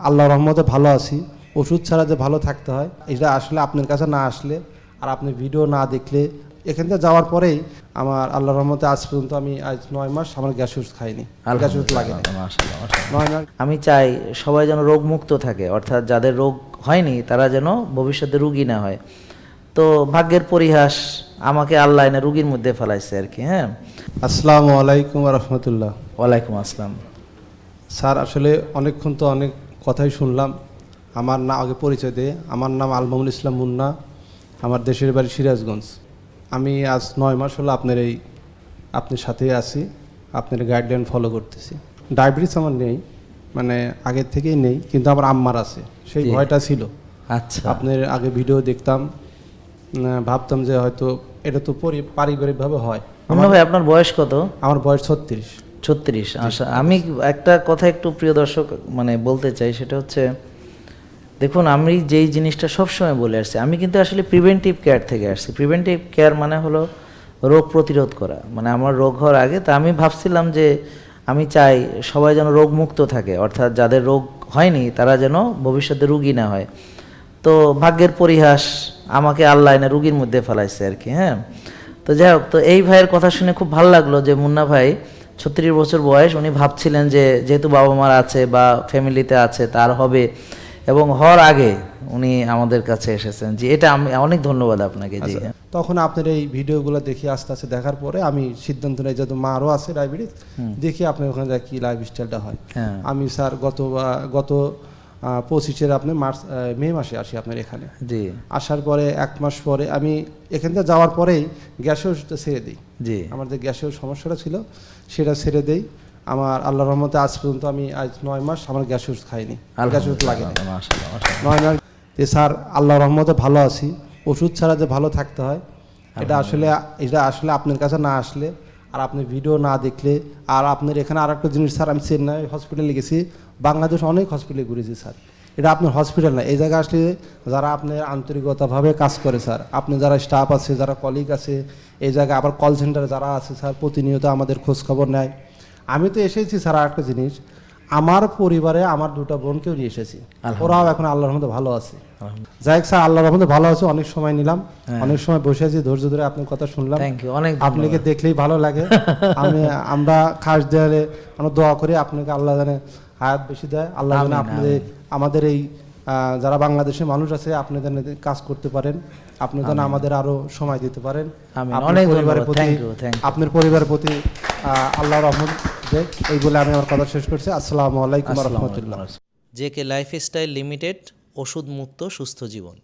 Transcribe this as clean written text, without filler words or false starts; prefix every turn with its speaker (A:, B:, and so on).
A: আল্লাহর রহমতে ভালো আছি। ওষুধ ছাড়া যে ভালো থাকতে হয় এটা আসলে আপনার কাছে না আসলে আর আপনি ভিডিও না দেখলে, এখান থেকে যাওয়ার পরেই আমার আল্লাহর রহমতে আজ পর্যন্ত আমি আজ 9 মাস আমার গ্যাস ওষুধ খাইনি, গ্যাস ওষুধ লাগে না।
B: মাশাআল্লাহ।
A: 9 মাস।
B: আমি চাই সবাই যেন রোগমুক্ত থাকে, অর্থাৎ যাদের রোগ হয়নি তারা যেন ভবিষ্যতে রুগী না হয়। তো ভাগ্যের পরিহাস, আমাকে আল্লাহ এনে রুগীর মধ্যে ফেলাইছে আর কি। হ্যাঁ,
A: আসসালামু আলাইকুম রহমতুল্লাহ।
B: ওয়ালাইকুম আসসালাম।
A: স্যার আসলে অনেকক্ষণ তো অনেক কথাই শুনলাম। আমার না আগে পরিচয় দিয়ে, আমার নাম আলমামুল ইসলাম মুন্না, আমার দেশের বাড়ি সিরাজগঞ্জ। আমি আজ 9 মাস হলো আপনার সাথেই আছি, আপনার গাইডলাইন ফলো করতেছি। ডায়াবেটিস আমার নেই, মানে আগের থেকেই নেই, কিন্তু আমার আম্মার আছে, সেই
B: জি।
A: ভয়টা ছিল।
B: আচ্ছা,
A: আপনার আগে ভিডিও দেখতাম, ভাবতাম যে হয়তো এটা তো পারিবারিকভাবে হয়।
B: মুন্না ভাই আপনার বয়স কত?
A: আমার বয়স 36।
B: 36। আচ্ছা, আমি একটা কথা একটু প্রিয় দর্শক মানে বলতে চাই, সেটা হচ্ছে দেখুন, আমি যেই জিনিসটা সবসময় বলে আসছি, আমি কিন্তু আসলে প্রিভেন্টিভ কেয়ার থেকে আসছি। প্রিভেন্টিভ কেয়ার মানে হলো রোগ প্রতিরোধ করা, মানে আমার রোগ হওয়ার আগে। তা আমি ভাবছিলাম যে আমি চাই সবাই যেন রোগমুক্ত থাকে, অর্থাৎ যাদের রোগ হয়নি তারা যেন ভবিষ্যতে রুগী না হয়। তো ভাগ্যের পরিহাস, আমাকে আল্লাহ এনে রুগীর মধ্যে ফেলাইছে আর কি। হ্যাঁ, তো যাই হোক, তো এই ভাইয়ের কথা শুনে খুব ভালো লাগলো যে মুন্না ভাই 36 বছর বয়স, উনি ভাবছিলেন যে যেহেতু বাবা মার আছে বা ফ্যামিলিতে আছে তার হবে, এবং হওয়ার আগে উনি আমাদের কাছে এসেছেন। জি, এটা আমি অনেক ধন্যবাদ আপনাকে। জি,
A: তখন আপনার এই ভিডিওগুলো দেখি আস্তে আস্তে দেখার পরে আমি সিদ্ধান্ত নেই, যেহেতু মারও আছে ডায়াবেটিস, দেখি আপনার ওখানে যা কি লাইফ স্টাইলটা হয়।
B: হ্যাঁ,
A: আমি স্যার গত 25-এর আপনার মে মাসে আসি আপনার এখানে।
B: জি,
A: আসার পরে 1 মাস পরে আমি এখান থেকে যাওয়ার পরেই গ্যাসের ওষুধটা ছেড়ে দিই।
B: জি,
A: আমার যে গ্যাসের সমস্যাটা ছিল সেটা ছেড়ে দেই। আমার আল্লাহর রহমতে আজ পর্যন্ত আমি আজ 9 মাস আমার গ্যাস ওষুধ খাইনি, গ্যাস ওষুধ লাগে না।
B: মাশাআল্লাহ, মাশাআল্লাহ।
A: 9 মাস যে স্যার আল্লাহর রহমতে ভালো আছি। ওষুধ ছাড়া যে ভালো থাকতে হয় এটা আসলে আপনার কাছে না আসলে আর আপনি ভিডিও না দেখলে, আর আপনার এখানে আর একটা জিনিস স্যার, আমি চেন্নাই হসপিটালে গেছি, বাংলাদেশ অনেক হসপিটালে ঘুরেছি স্যার। এটা আপনার হসপিটাল না, এই জায়গায় আসলে যারা আপনার আন্তরিকতাভাবে কাজ করে স্যার, আপনি যারা স্টাফ আছে, যারা কলিগ আছে এই জায়গায়, আবার কল সেন্টারে যারা আছে স্যার, প্রতিনিয়ত আমাদের খোঁজ খবর নেয়। আমি তো এসেছি স্যার, আর একটা জিনিস, আমার পরিবারে আমার 2টা বোনকেও নিয়ে এসেছি, ওরাও এখন আল্লাহর রহমতে ভালো আছে। যাই হোক স্যার, আল্লাহর রহমতে ভালো আছে। অনেক সময় নিলাম, অনেক সময় বসে আছি, ধৈর্য ধরে আপনার কথা শুনলাম।
B: থ্যাংক ইউ, অনেক
A: আপনাকে দেখলেই ভালো লাগে। আমরা খাস দেয়ালে আমরা দোয়া করি আপনাকে আল্লাহ জানে হায়াত বেশি দেয়, আল্লাহ জানে আপনাদের আমাদের এই যারা বাংলাদেশের মানুষ আছে আপনি যেন কাজ করতে পারেন, আপনি যেন আমাদের আরো সময় দিতে পারেন। আপনার পরিবারের প্রতি আল্লাহর রহমত দেয়, এই বলে আমি আমার কথা শেষ করছি। আসসালামু আলাইকুম রহমতুল্লাহ।
B: জেকে লাইফস্টাইল লিমিটেড, ওষুধ মুক্ত সুস্থ জীবন।